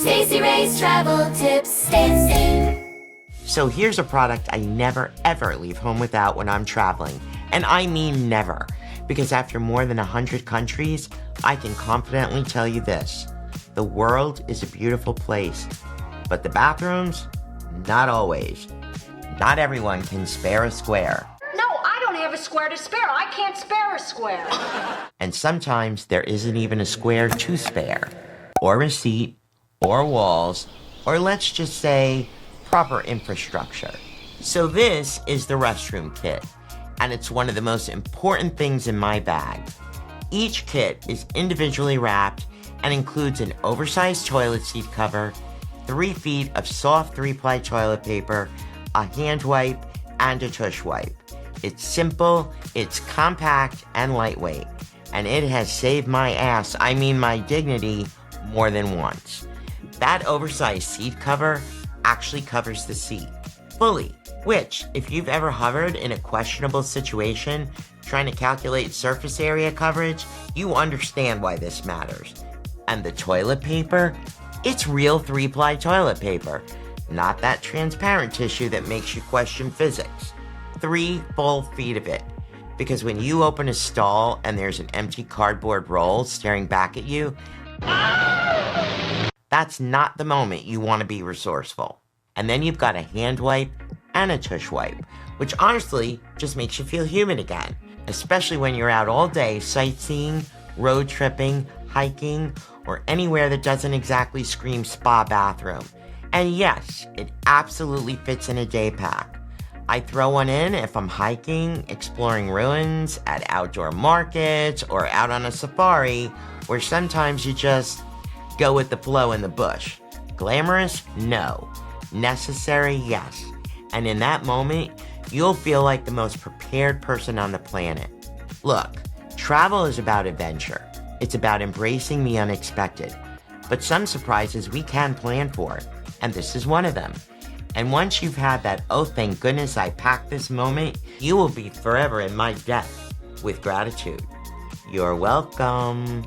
Stacey Ray's travel tips. Stacey. So here's a product I never ever leave home without when I'm traveling. And I mean never. Because after more than 100 countries, I can confidently tell you this. The world is a beautiful place. But the bathrooms? Not always. Not everyone can spare a square. No, I don't have a square to spare. I can't spare a square. And sometimes there isn't even a square to spare. Or a seat, or walls, or let's just say, proper infrastructure. So this is the restroom kit, and it's one of the most important things in my bag. Each kit is individually wrapped and includes an oversized toilet seat cover, 3 feet of soft 3-ply toilet paper, a hand wipe, and a tush wipe. It's simple, it's compact, and lightweight, and it has saved my ass, I mean my dignity, more than once. That oversized seat cover actually covers the seat fully, which, if you've ever hovered in a questionable situation trying to calculate surface area coverage, you understand why this matters. And the toilet paper? It's real 3-ply toilet paper, not that transparent tissue that makes you question physics. 3 full feet of it. Because when you open a stall and there's an empty cardboard roll staring back at you, that's not the moment you want to be resourceful. And then you've got a hand wipe and a tush wipe, which honestly just makes you feel human again, especially when you're out all day sightseeing, road tripping, hiking, or anywhere that doesn't exactly scream spa bathroom. And yes, it absolutely fits in a day pack. I throw one in if I'm hiking, exploring ruins, at outdoor markets, or out on a safari, where sometimes you just go with the flow in the bush. Glamorous? No. Necessary? Yes. And in that moment, you'll feel like the most prepared person on the planet. Look, travel is about adventure. It's about embracing the unexpected. But some surprises we can plan for, and this is one of them. And once you've had that, oh thank goodness I packed this moment, you will be forever in my debt with gratitude. You're welcome.